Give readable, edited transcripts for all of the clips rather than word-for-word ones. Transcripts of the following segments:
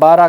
12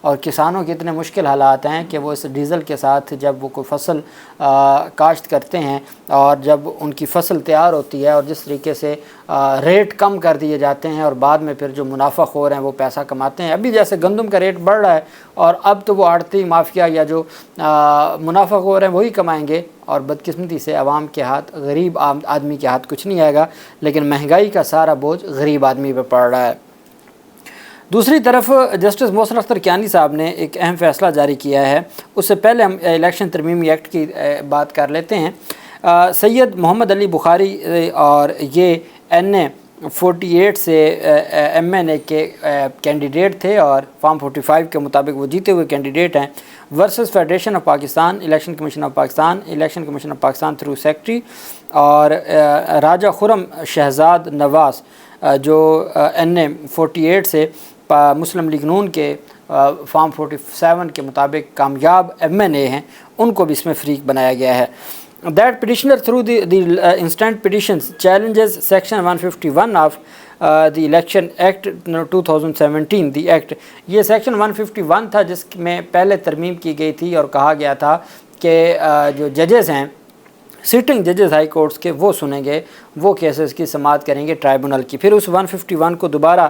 اور کسانوں کے اتنے مشکل حالات ہیں کہ وہ اس ڈیزل کے ساتھ جب وہ کوئی فصل کاشت کرتے ہیں اور جب ان کی فصل تیار ہوتی ہے اور جس طریقے سے ریٹ کم کر دیے جاتے ہیں اور بعد میں پھر جو منافع خور ہیں وہ پیسہ کماتے ہیں. ابھی جیسے گندم کا ریٹ بڑھ رہا ہے اور اب تو وہ آڑتی مافیا یا جو منافع خور ہیں وہی کمائیں گے اور بدقسمتی سے عوام کے ہاتھ غریب آدمی کے ہاتھ کچھ نہیں آئے گا, لیکن مہنگائی کا سارا بوجھ غریب آدمی پہ پڑ رہا ہے. دوسری طرف جسٹس محسن اختر کیانی صاحب نے ایک اہم فیصلہ جاری کیا ہے. اس سے پہلے ہم الیکشن ترمیمی ایکٹ کی بات کر لیتے ہیں. سید محمد علی بخاری اور یہ NA-48 سے MNA کے کینڈیڈیٹ تھے اور فارم 45 کے مطابق وہ جیتے ہوئے کینڈیڈیٹ ہیں versus federation of Pakistan, election commission of Pakistan, election commission of Pakistan through secretary اور راجہ خرم شہزاد نواز جو NA-48 سے مسلم لیگ نون کے فارم 47 کے مطابق کامیاب MNA ہیں, ان کو بھی اس میں فریق بنایا گیا ہے. That petitioner through the instant petitions challenges section 151 of the Election Act 2017. The Act یہ section 151 تھا جس میں پہلے ترمیم کی گئی تھی اور کہا گیا تھا کہ جو ججز ہیں سٹنگ ججز ہائی کورٹس کے وہ سنیں گے, وہ کیسز کی سماعت کریں گے ٹرائبونل کی. پھر اس 151 کو دوبارہ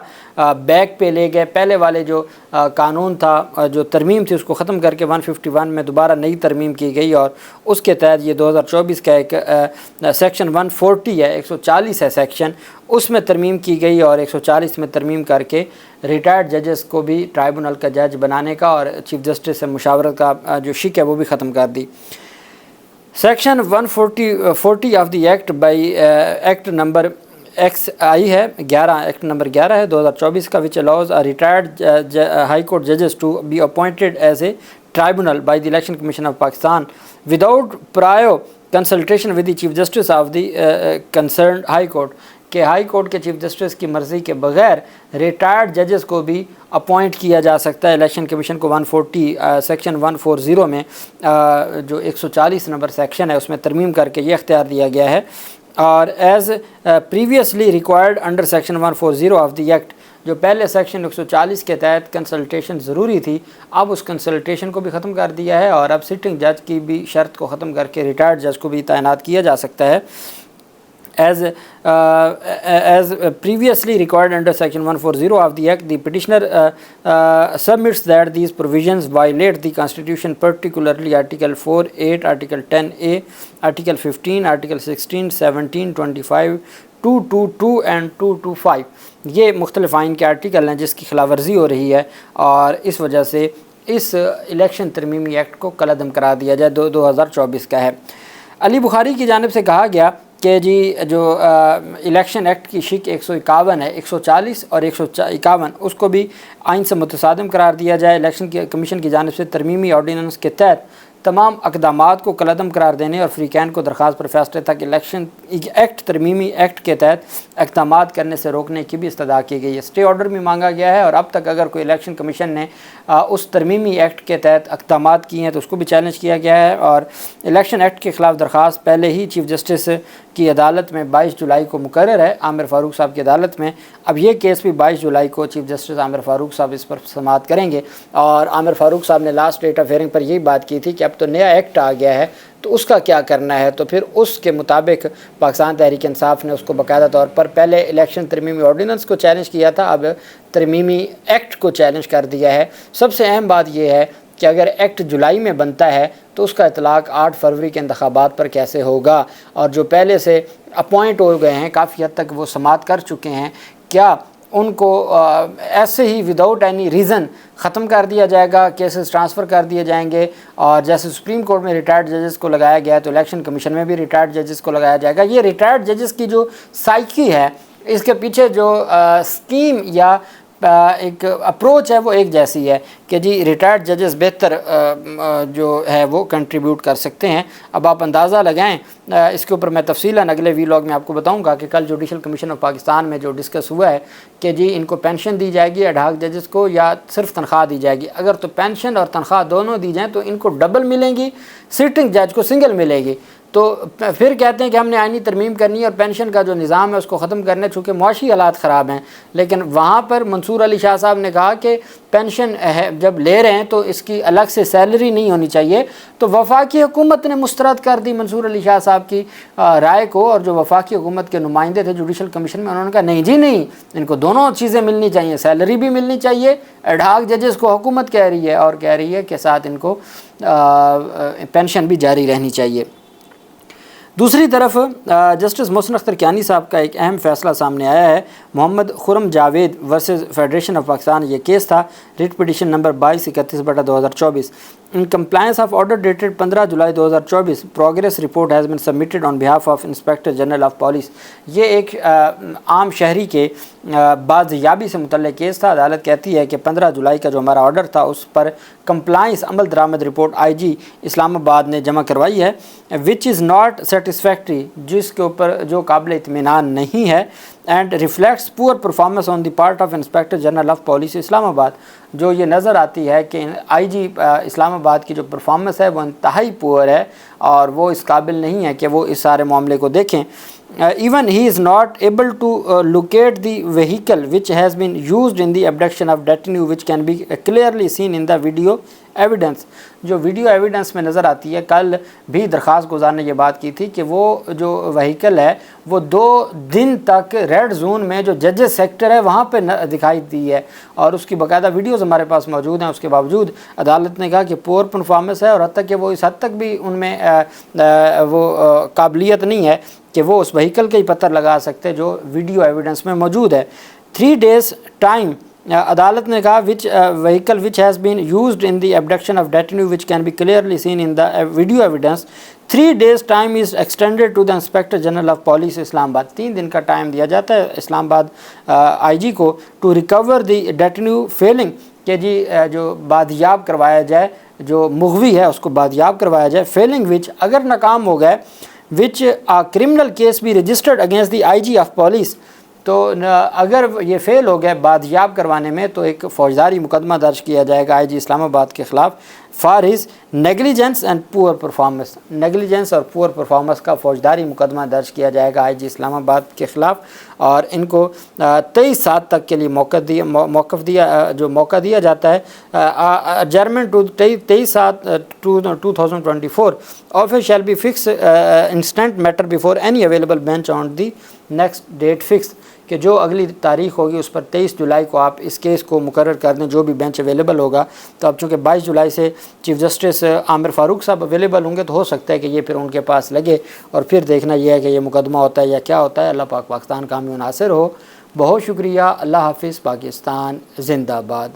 بیک پہ لے گئے. پہلے والے جو قانون تھا جو ترمیم تھی اس کو ختم کر کے 151 میں دوبارہ نئی ترمیم کی گئی اور اس کے تحت یہ 2024 کا ایک سیکشن 140 ہے, 140 ہے سیکشن, اس میں ترمیم کی گئی اور 140 میں ترمیم کر کے ریٹائرڈ ججز کو بھی ٹرائبونل کا جج بنانے کا اور چیف جسٹس سے مشاورت کا جو شک ہے وہ بھی ختم کر دی. Section 140 of the act by act number XI ہے 11, ایکٹ نمبر 11 ہے 2024 کا, which allows a retired high court judges to be appointed as a tribunal by the Election Commission of Pakistan without prior consultation with the Chief Justice of the concerned High Court. کہ high court کے chief justice کی مرضی کے بغیر retired ججز کو بھی appoint کیا جا سکتا ہے. الیکشن کمیشن کو 140 سیکشن 140 میں جو 140 نمبر سیکشن ہے اس میں ترمیم کر کے یہ اختیار دیا گیا ہے. اور as previously required under section 140 of the act, جو پہلے سیکشن 140 کے تحت کنسلٹیشن ضروری تھی اب اس کنسلٹیشن کو بھی ختم کر دیا ہے اور اب سٹنگ جج کی بھی شرط کو ختم کر کے ریٹائرڈ جج کو بھی تعینات کیا جا سکتا ہے. As previously required under section 140 of the act, the petitioner submits that these provisions violate the constitution, particularly article 4, 8, article 10A, article 15, article 16, 17, 25, 222 and 225. یہ مختلف آئین کے آرٹیکل ہیں جس کی خلاف ورزی ہو رہی ہے اور اس وجہ سے اس الیکشن ترمیمی ایکٹ کو کالعدم قرار دیا جائے. 2024 کا ہے. علی بخاری کی جانب سے کہا گیا کہ جی جو الیکشن ایکٹ کی شک 151 ہے, 140 اور 151 اس کو بھی آئین سے متصادم قرار دیا جائے. الیکشن کمیشن کی جانب سے ترمیمی آرڈیننس کے تحت تمام اقدامات کو کالعدم قرار دینے اور فریقین کو درخواست پر فیصلے تک الیکشن ایکٹ ترمیمی ایکٹ کے تحت اقدامات کرنے سے روکنے کی بھی استدعا کی گئی ہے. اسٹے آرڈر بھی مانگا گیا ہے اور اب تک اگر کوئی الیکشن کمیشن نے اس ترمیمی ایکٹ کے تحت اقدامات کیے ہیں تو اس کو بھی چیلنج کیا گیا ہے. اور الیکشن ایکٹ کے خلاف درخواست پہلے ہی چیف جسٹس کی عدالت میں 22 جولائی کو مقرر ہے, عامر فاروق صاحب کی عدالت میں. اب یہ کیس بھی 22 جولائی کو چیف جسٹس عامر فاروق صاحب اس پر سماعت کریں گے اور عامر فاروق صاحب نے لاسٹ ڈیٹ آف ہیئرنگ پر یہی بات کی تھی کہ اب تو نیا ایکٹ آ گیا ہے تو اس کا کیا کرنا ہے. تو پھر اس کے مطابق پاکستان تحریک انصاف نے اس کو باقاعدہ طور پر پہلے الیکشن ترمیمی آرڈیننس کو چیلنج کیا تھا, اب ترمیمی ایکٹ کو چیلنج کر دیا ہے. سب سے اہم بات یہ ہے کہ اگر ایکٹ جولائی میں بنتا ہے تو اس کا اطلاق 8 فروری کے انتخابات پر کیسے ہوگا, اور جو پہلے سے اپوائنٹ ہو گئے ہیں کافی حد تک وہ سماعت کر چکے ہیں, کیا ان کو ایسے ہی وداؤٹ اینی ریزن ختم کر دیا جائے گا, کیسز ٹرانسفر کر دیے جائیں گے؟ اور جیسے سپریم کورٹ میں ریٹائرڈ ججز کو لگایا گیا ہے تو الیکشن کمیشن میں بھی ریٹائرڈ ججز کو لگایا جائے گا. یہ ریٹائرڈ ججز کی جو سائیکی ہے, اس کے پیچھے جو اسکیم یا ایک اپروچ ہے وہ ایک جیسی ہے کہ جی ریٹائرڈ ججز بہتر جو ہے وہ کنٹریبیوٹ کر سکتے ہیں. اب آپ اندازہ لگائیں, اس کے اوپر میں تفصیلاً اگلے ویلاگ میں آپ کو بتاؤں گا کہ کل جوڈیشل کمیشن آف پاکستان میں جو ڈسکس ہوا ہے کہ جی ان کو پینشن دی جائے گی ایڈہاک ججز کو یا صرف تنخواہ دی جائے گی. اگر تو پینشن اور تنخواہ دونوں دی جائیں تو ان کو ڈبل ملیں گی, سٹنگ جج کو سنگل ملے گی. تو پھر کہتے ہیں کہ ہم نے آئینی ترمیم کرنی ہے اور پینشن کا جو نظام ہے اس کو ختم کرنا ہے، چونکہ معاشی حالات خراب ہیں۔ لیکن وہاں پر منصور علی شاہ صاحب نے کہا کہ پینشن جب لے رہے ہیں تو اس کی الگ سے سیلری نہیں ہونی چاہیے۔ تو وفاقی حکومت نے مسترد کر دی منصور علی شاہ صاحب کی رائے کو، اور جو وفاقی حکومت کے نمائندے تھے جوڈیشل کمیشن میں، انہوں نے کہا نہیں جی نہیں، ان کو دونوں چیزیں ملنی چاہیے، سیلری بھی ملنی چاہیے، ایڈ ہاک ججز کو حکومت کہہ رہی ہے، اور کہہ رہی ہے کہ ساتھ ان کو پینشن بھی جاری رہنی چاہیے۔ دوسری طرف جسٹس محسن اختر کیانی صاحب کا ایک اہم فیصلہ سامنے آیا ہے۔ Muhammad Khurram Javed versus federation of Pakistan, یہ کیس تھا، writ petition number 2231/2024۔ In compliance of order dated 15 July 2024، progress report has been submitted on behalf of inspector general of police. یہ ایک عام شہری کے بازیابی سے متعلق کیس تھا۔ عدالت کہتی ہے کہ 15 جولائی کا جو ہمارا آرڈر تھا اس پر کمپلائنس عمل درآمد رپورٹ IG اسلام آباد نے جمع کروائی ہے، وچ از ناٹ سیٹسفیکٹری، جس کے اوپر جو قابل اطمینان نہیں ہے، and reflects poor performance on the part of inspector general of police Islamabad. جو یہ نظر آتی ہے کہ IG اسلام آباد کی جو پرفارمنس ہے وہ انتہائی پور ہے، اور وہ اس قابل نہیں ہے کہ وہ اس سارے معاملے کو دیکھیں۔ Even he is not able to locate the vehicle which has been used in the abduction of detinue, which can be clearly seen in the video evidence۔ جو ویڈیو ایویڈنس میں نظر آتی ہے، کل بھی درخواست گزار نے یہ بات کی تھی کہ وہ جو وہیکل ہے وہ 2 دن تک ریڈ زون میں جو ججز سیکٹر ہے وہاں پہ دکھائی دی ہے، اور اس کی باقاعدہ ویڈیوز ہمارے پاس موجود ہیں۔ اس کے باوجود عدالت نے کہا کہ پور پرفارمنس ہے، اور حتیٰ کہ وہ اس حد تک بھی ان میں وہ قابلیت نہیں ہے کہ وہ اس وہیکل کا ہی پتہ لگا سکتے جو ویڈیو ایویڈنس میں موجود ہے۔ 3 days ٹائم، عدالت نے کہا which vehicle which has been used in the abduction of detinue which can be clearly seen in the video evidence, 3 days time is extended to the inspector general of police اسلام آباد۔ 3 دن کا time دیا جاتا ہے اسلام آباد IG کو to recover the detinue failing، کہ جی جو بادیاب کروایا جائے، جو مغوی ہے اس کو بادیاب کروایا جائے، failing which، اگر ناکام ہو گئے، which a criminal case be registered against the IG of police، تو اگر یہ فیل ہو گئے بادیاب کروانے میں تو ایک فوجداری مقدمہ درج کیا جائے گا IG اسلام آباد کے خلاف for his negligence and poor performance. Negligence اور پور پرفارمنس کا فوجداری مقدمہ درج کیا جائے گا IG اسلام آباد کے خلاف، اور ان کو 23/7 تک کے لیے موقع دیا جاتا ہے۔ Adjournment to 23/7/2024 offer shall be fix instant matter before any available bench on the next date fix, کہ جو اگلی تاریخ ہوگی اس پر 23 جولائی کو آپ اس کیس کو مقرر کر دیں، جو بھی بینچ اویلیبل ہوگا۔ تو اب چونکہ 22 جولائی سے چیف جسٹس عامر فاروق صاحب اویلیبل ہوں گے، تو ہو سکتا ہے کہ یہ پھر ان کے پاس لگے، اور پھر دیکھنا یہ ہے کہ یہ مقدمہ ہوتا ہے یا کیا ہوتا ہے۔ اللہ پاک پاکستان کامیاب و ناصر ہو۔ بہت شکریہ۔ اللہ حافظ۔ پاکستان زندہ باد۔